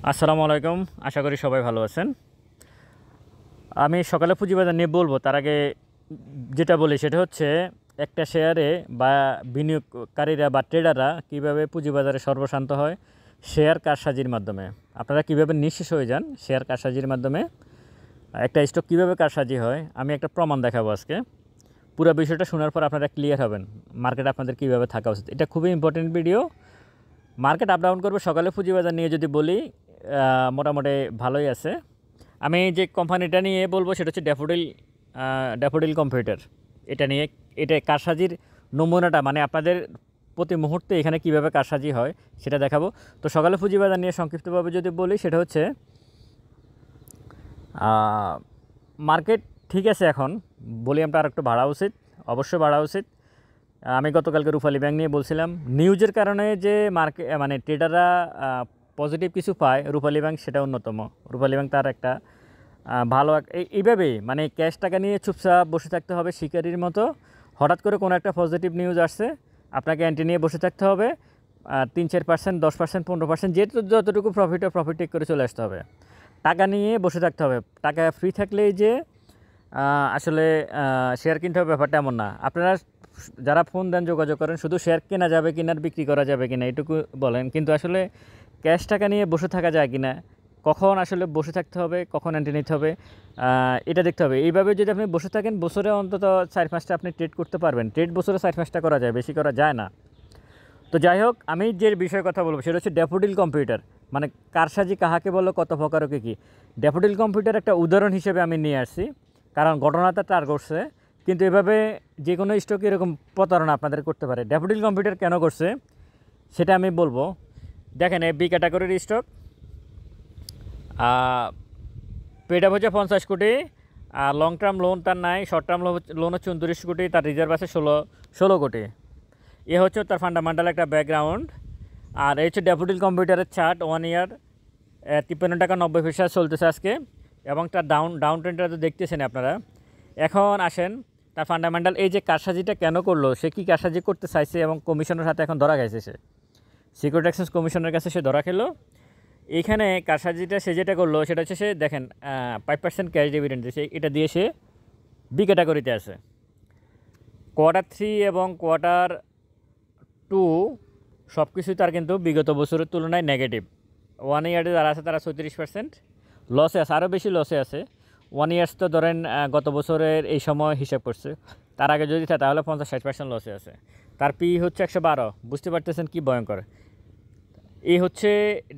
আসসালামু আলাইকুম। আশা করি সবাই ভালো আছেন। আমি সকালে পুঁজিবাজার নিয়ে বলবো, তার আগে যেটা বলি সেটা হচ্ছে একটা শেয়ারে বা বিনিয়োগকারীরা বা ট্রেডাররা কীভাবে পুঁজিবাজারে সর্বশান্ত হয় শেয়ার কারসাজির মাধ্যমে। আপনারা কীভাবে নিঃশেষ হয়ে যান শেয়ার কারসাজির মাধ্যমে। একটা স্টক কীভাবে কারসাজি হয় আমি একটা প্রমাণ দেখাবো আজকে। পুরো বিষয়টা শোনার পর আপনারা ক্লিয়ার হবেন মার্কেট আপনাদের কীভাবে থাকা উচিত। এটা খুবই important video. Market up down করবে, সকালে পুঁজিবাজার নিয়ে যদি বলি মোটামুটি ভালোই আছে। আমি যে কোম্পানিটা নিয়ে বলবো সেটা হচ্ছে ড্যাফোডিল কম্পিউটার। এটা কারসাজির নমুনাটা, মানে আপনাদের প্রতি মুহূর্তে এখানে কিভাবে কারসাজি হয় সেটা দেখাবো। তো সকালে পুঁজিবাজার নিয়ে সংক্ষিপ্তভাবে যদি বলি সেটা হচ্ছে মার্কেট ঠিক আছে, এখন ভলিউমটা আর একটু বাড়া উচিত, অবশ্যই বাড়া উচিত। আমি গতকালকে রূপালী ব্যাংক নিয়ে বলছিলাম, নিউজের কারণে যে মানে ট্রেডাররা পজিটিভ কিছু পায়, রূপালী ব্যাংক সেটা অন্যতম। রূপালী ব্যাংক তার একটা ভালো এইভাবেই, মানে ক্যাশ টাকা নিয়ে চুপচাপ বসে থাকতে হবে শিকারির মতো। হঠাৎ করে কোনো একটা পজিটিভ নিউজ আসছে, আপনাকে অ্যান্টি নিয়ে বসে থাকতে হবে। 3-4%, 10%, 15%, যতটুকু প্রফিট টেক করে চলে আসতে হবে। টাকা নিয়ে বসে থাকতে হবে। টাকা ফ্রি থাকলেই যে আসলে শেয়ার কিনতে হবে ব্যাপারটা এমন না। আপনারা যারা ফোন দেন, যোগাযোগ করেন, শুধু শেয়ার কেনা যাবে কিনা আর বিক্রি করা যাবে কিনা এটুকু বলেন, কিন্তু আসলে ক্যাশ টাকা নিয়ে বসে থাকা যায় কিনা, কখন আসলে বসে থাকতে হবে, কখন এন্ট্রি নিতে হবে, এটা দেখতে হবে। এইভাবে যদি আপনি বসে থাকেন, বছরে অন্তত 4-5টা আপনি ট্রেড করতে পারবেন। ট্রেড বছরে 4-5টা করা যায়, বেশি করা যায় না। তো যাই হোক, আমি যে বিষয়ে কথা বলবো সেটা হচ্ছে ড্যাফোডিল কম্পিউটার। মানে কারসাজি কাহাকে বলো, কত প্রকার কী। ড্যাফোডিল কম্পিউটার একটা উদাহরণ হিসেবে আমি নিয়ে আসছি, কারণ ঘটনাটা তার করছে। কিন্তু এভাবে যে কোনো স্টকে এরকম প্রতারণা আপনাদের করতে পারে। ড্যাফোডিল কম্পিউটার কেন করছে সেটা আমি বলবো। দেখেন, বি ক্যাটাগরির স্টক, পেড আপ হচ্ছে 50 কোটি, আর লং টার্ম লোন তার নাই, শর্ট টার্ম লোন হচ্ছে 29 কোটি, তার রিজার্ভ আছে 16 কোটি। এ হচ্ছে তার ফান্ডামেন্টাল একটা ব্যাকগ্রাউন্ড। আর এই হচ্ছে ড্যাফোডিল কম্পিউটারের চার্ট, 1 ইয়ার 53 টাকা 90 পয়সা চলতেছে আজকে, এবং তার ডাউন ট্রেন্ডটা তো দেখতেছেন আপনারা। এখন আসেন তার ফান্ডামেন্টাল, এই যে কারসাজিটা কেন করলো, সে কী কারসাজি করতে চাইছে এবং কমিশনের সাথে এখন ধরা খাইছে। সে সিকিউরিটি এক্সচেঞ্জ কমিশনের কাছে সে ধরা খেলো। এইখানে কারসাজিটা সে যেটা করলো সেটা হচ্ছে, সে দেখেন 5% ক্যাশ ডিভিডেন্ড দিয়েছে, এটা দিয়ে সে বি ক্যাটাগরিতে আছে। Q3 এবং Q2 সব কিছুই তার কিন্তু বিগত বছরের তুলনায় নেগেটিভ। 1 ইয়ারে যারা আছে তারা 36% লসে আছে, আরও বেশি লসে আছে। 1 ইয়ার্স তো ধরেন গত বছরের এই সময় হিসাব করছে, তার আগে যদি থাকে তাহলে 50-60% লসে আছে। তার পি হচ্ছে 112, বুঝতে পারতেছেন কি ভয়ঙ্কর। এই হচ্ছে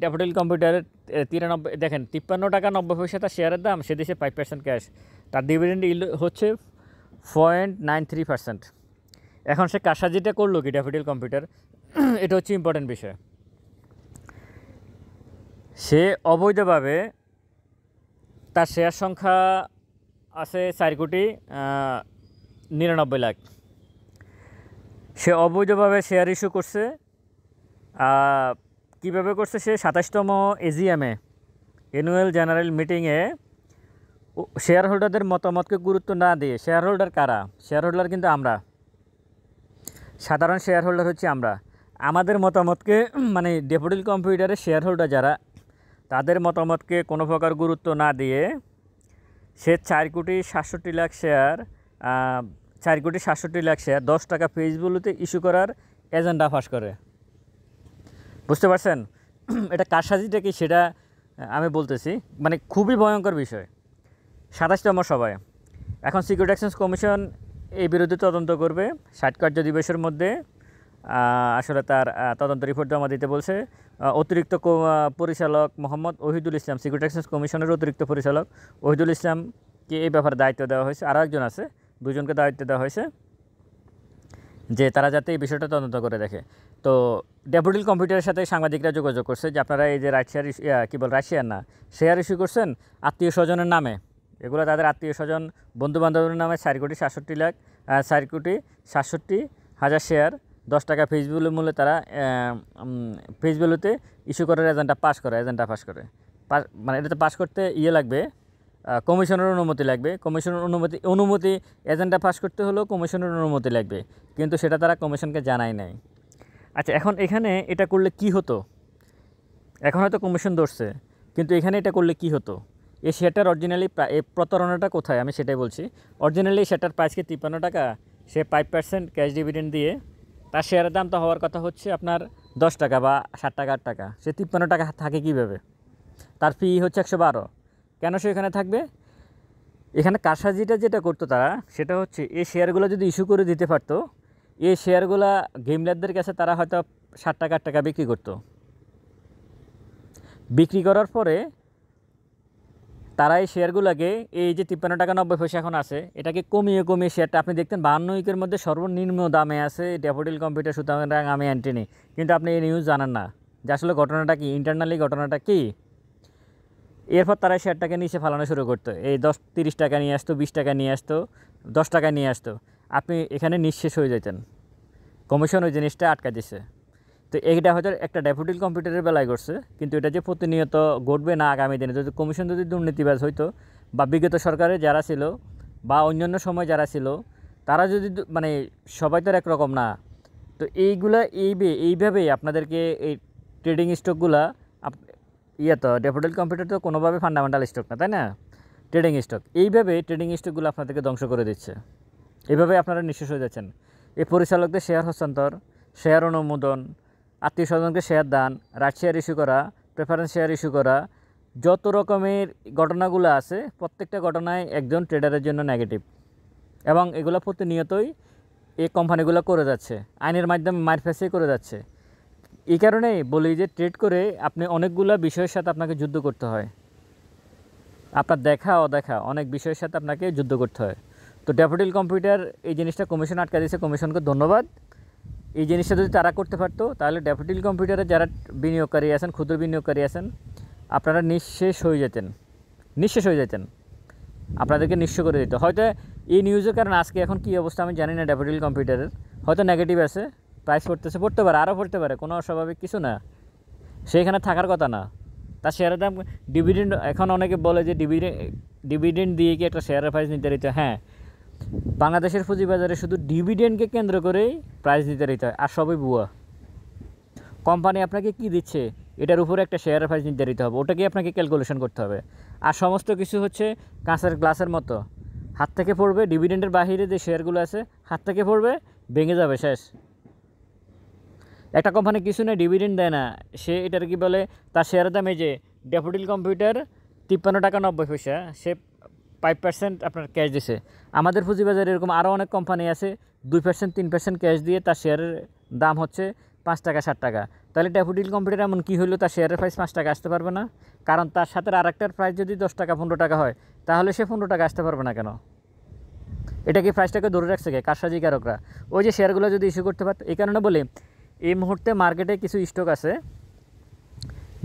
ড্যাফোডিল কম্পিউটারের 93, দেখেন 53 টাকা 90 পয়সা তার শেয়ারের দাম, সে দিয়েছে 5% ক্যাশ। তার ডিভিডেন্ড হচ্ছে 0.93%। এখন সে কারসাজিটা করলো কি ড্যাফোডিল কম্পিউটার, এটা হচ্ছে ইম্পর্টেন্ট বিষয়। সে অবৈধভাবে, তার শেয়ার সংখ্যা আছে 4,99,00,000। সে অবৈধভাবে শেয়ার ইস্যু করছে। কীভাবে করছে, সে 27তম এজিএমে, অ্যানুয়াল জেনারেল মিটিংয়ে, শেয়ার হোল্ডারদের মতামতকে গুরুত্ব না দিয়ে, শেয়ার হোল্ডার কারা? শেয়ার হোল্ডার কিন্তু আমরা, সাধারণ শেয়ার হোল্ডার হচ্ছে আমরা। আমাদের মতামতকে, মানে ড্যাফোডিল কম্পিউটারের শেয়ার হোল্ডার যারা, তাদের মতামতকে কোনো প্রকার গুরুত্ব না দিয়ে সে 4,67,00,000 শেয়ার, 4,67,00,000 শেয়ার 10 টাকা ফেস ভ্যালুতে ইস্যু করার এজেন্ডা ফাঁস করে। বুঝতে পারছেন এটা কারসাজিটা কি সেটা আমি বলতেছি, মানে খুবই ভয়ঙ্কর বিষয়। 27তম সভায় এখন সিকিউরিটি এক্সচেঞ্জ কমিশন এই বিরুদ্ধে তদন্ত করবে। 60 কার্য দিবসের মধ্যে আসলে তার তদন্ত রিপোর্ট জমা দিতে বলছে। অতিরিক্ত পরিচালক মোহাম্মদ ওহিদুল ইসলাম, সিকিউরিটি এক্সচেঞ্জ কমিশনের অতিরিক্ত পরিচালক ওহিদুল ইসলামকে এই ব্যাপারে দায়িত্ব দেওয়া হয়েছে। আরও একজন আছে, দুজনকে দায়িত্ব দেওয়া হয়েছে যে তারা যাতে এই বিষয়টা তদন্ত করে দেখে। তো ড্যাফোডিল কম্পিউটারের সাথে সাংবাদিকরা যোগাযোগ করছে যে আপনারা এই যে রাশিয়ার না শেয়ার ইস্যু করছেন আত্মীয় স্বজনের নামে, এগুলো তাদের আত্মীয় স্বজন বন্ধু বান্ধবের নামে 4,67,00,000 শেয়ার 10 টাকা ফেস ভ্যালু মূল্যে তারা ফেস ভ্যালুতে ইস্যু করার এজেন্ডা পাস করে। মানে এটাতে পাস করতে লাগবে, কমিশনের অনুমতি লাগবে। কমিশনের অনুমতি এজেন্ডা পাস করতে হলেও কমিশনের অনুমতি লাগবে, কিন্তু সেটা তারা কমিশনকে জানায় নাই। আচ্ছা, এখন এখানে এটা করলে কি হতো? এখন হয়তো কমিশন ধরছে, কিন্তু এখানে এটা করলে কি হতো, এই শেয়ারটার অরিজিনালি প্রতারণাটা কোথায় আমি সেটাই বলছি। অরিজিনালি শেয়ারটার প্রাইসকে 53 টাকা, সে 5% ক্যাশ ডিভিডেন্ড দিয়ে, তার শেয়ারের দাম তো হওয়ার কথা হচ্ছে আপনার 10 টাকা বা 7 টাকা 8 টাকা, সে 53 টাকা থাকে কীভাবে? তার ফি হচ্ছে 112। কেন সে এখানে থাকবে? এখানে কারসাজিটা যেটা করতো তারা, সেটা হচ্ছে এই শেয়ারগুলো যদি ইস্যু করে দিতে পারতো, এই শেয়ারগুলা গেমলারদের কাছে তারা হয়তো 7 টাকা 8 টাকা বিক্রি করতো। বিক্রি করার পরে তারা এই শেয়ারগুলোকে, এই যে 53 টাকা 90 পয়সা এখন আছে, এটাকে কমিয়ে কমিয়ে শেয়ারটা আপনি দেখতেন 52 উইকের মধ্যে সর্বনিম্ন দামে আছে ড্যাফোডিল কম্পিউটার, সুতরাং আমি অ্যান্টিনি। কিন্তু আপনি এই নিউজ জানেন না যে আসলে ঘটনাটা কি, ইন্টারনালি ঘটনাটা কি। এরপর তারা শেয়ারটাকে নিচে ফালানো শুরু করতো, এই 10-30 টাকা নিয়ে আসতো, 20 টাকা নিয়ে আসতো, 10 টাকা নিয়ে আসতো, আপনি এখানে নিঃশেষ হয়ে যেতেন। কমিশন ওই জিনিসটা আটকা দিছে। তো এইটা হয়তো একটা ড্যাফোডিল কম্পিউটারের বেলায় করছে, কিন্তু এটা যে প্রতিনিয়ত ঘটবে না আগামী দিনে, যদি কমিশন যদি দুর্নীতিবাজ হইতো, বা বিগত সরকারে যারা ছিল বা অন্যান্য সময় যারা ছিল, তারা যদি মানে সবাই তো একরকম না। তো এইগুলা এইভাবেই আপনাদেরকে এই ট্রেডিং স্টকগুলা, তো ড্যাফোডিল কম্পিউটার তো কোনোভাবে ফান্ডামেন্টাল স্টক না, তাই না? ট্রেডিং স্টক, এইভাবে ট্রেডিং স্টকগুলো আপনাদেরকে ধ্বংস করে দিচ্ছে। এইভাবে আপনারা নিঃশেষ হয়ে যাচ্ছেন। এই পরিচালকদের শেয়ার হস্তান্তর, শেয়ার অনুমোদন, আত্মীয় স্বজনকে শেয়ার দান, রাইট শেয়ার ইস্যু করা, প্রেফারেন্স শেয়ার ইস্যু করা, যত রকমের ঘটনাগুলো আছে প্রত্যেকটা ঘটনায় একজন ট্রেডারের জন্য নেগেটিভ, এবং এগুলো প্রতিনিয়তই এই কোম্পানিগুলো করে যাচ্ছে, আইনের মাধ্যমে মার ফেসে করে যাচ্ছে। এই কারণেই বলি যে ট্রেড করে আপনি অনেকগুলো বিষয়ের সাথে আপনাকে যুদ্ধ করতে হয়, আপনার দেখা অদেখা অনেক বিষয়ের সাথে আপনাকে যুদ্ধ করতে হয়। তো ড্যাফোডিল কম্পিউটার এই জিনিসটা কমিশন আটকা দিয়েছে, কমিশনকে ধন্যবাদ। এই জিনিসটা যদি তারা করতে পারতো, তাহলে ড্যাফোডিল কম্পিউটারে যারা বিনিয়োগকারী আছেন, ক্ষুদ্র বিনিয়োগকারী আছেন, আপনারা নিঃশেষ হয়ে যেতেন, আপনাদেরকে নিঃস্ব করে দিত। হয়তো এই নিউজের কারণে আজকে এখন কী অবস্থা আমি জানি না, ড্যাফোডিল কম্পিউটারের হয়তো নেগেটিভ আছে, প্রাইস পড়তে পারে, আরও পড়তে পারে, কোনো অস্বাভাবিক কিছু না, সেইখানে থাকার কথা না। তার শেয়ারের দাম, ডিভিডেন্ড, এখন অনেকে বলে যে ডিভিডেন্ড দিয়ে কি একটা শেয়ারের প্রাইস নির্ধারিত? হ্যাঁ, বাংলাদেশের পুঁজিবাজারে শুধু ডিভিডেন্ডকে কেন্দ্র করেই প্রাইস নির্ধারিত হয়, আর সবই ভুয়া। কোম্পানি আপনাকে কি দিচ্ছে এটার উপরে একটা শেয়ারের প্রাইস নির্ধারিত হবে, ওটাকে আপনাকে ক্যালকুলেশন করতে হবে। আর সমস্ত কিছু হচ্ছে কাঁচের গ্লাসের মতো, হাত থেকে পড়বে, ডিভিডেন্ডের বাহিরে যে শেয়ারগুলো আছে হাত থেকে পড়বে, ভেঙে যাবে, শেষ। একটা কোম্পানি কিছু নেই, ডিভিডেন্ড দেয় না, সে এটার কি বলে, তার শেয়ারের দাম, এই যে ড্যাফোডিল কম্পিউটার 53 টাকা 90 পয়সা, সে 5% আপনার ক্যাশ দিছে। আমাদের পুঁজিবাজারে এরকম আরও অনেক কোম্পানি আছে 2% 3% ক্যাশ দিয়ে তার শেয়ারের দাম হচ্ছে 5 টাকা 7 টাকা। তাহলে ড্যাফোডিল কম্পিউটার এমন কী হইলো, তার শেয়ারের প্রাইস 5 টাকা আসতে পারবে না? কারণ তার সাথে আরেকটার প্রাইস যদি 10 টাকা 15 টাকা হয়, তাহলে সে 15 টাকা আসতে পারবে না কেন? এটা কি প্রাইসটাকে ধরে রাখছে কে? কারসাজিকারকরা। ওই যে শেয়ারগুলো যদি ইস্যু করতে পারত। এই কারণে বলি, এই মুহূর্তে মার্কেটে কিছু স্টক আছে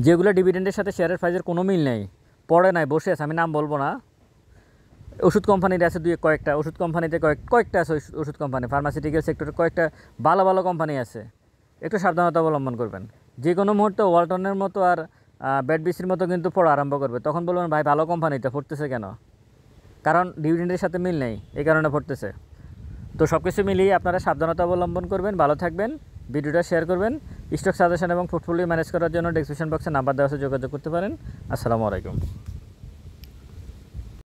যেগুলো ডিভিডেন্ডের সাথে শেয়ারের প্রাইসের কোনো মিল নেই, পড়ে নাই, বসে আছে, আমি নাম বলবো না। ওষুধ কোম্পানির আছে কয়েকটা, ওষুধ কোম্পানিতে কয়েকটা আছে, ওষুধ কোম্পানি, ফার্মাসিউটিক্যাল সেক্টরে কয়েকটা ভালো ভালো কোম্পানি আছে। একটু সাবধানতা অবলম্বন করবেন। যে কোনো মুহূর্তে ওয়ালটনের মতো আর ব্যাডবিসির মতো কিন্তু পড়া আরম্ভ করবে, তখন বলবেন ভাই ভালো কোম্পানিতে পড়তেছে কেন? কারণ ডিভিডেন্ডের সাথে মিল নেই, এই কারণে পড়তেছে। তো সব কিছু মিলিয়ে আপনারা সাবধানতা অবলম্বন করবেন, ভালো থাকবেন, ভিডিওটা শেয়ার করবেন। স্টক সাজেশন এবং পোর্টফোলিও ম্যানেজ করার জন্য ডেসক্রিপশন বক্সে নাম্বার দেওয়া আছে, যোগাযোগ করতে পারেন। আসসালামু আলাইকুম।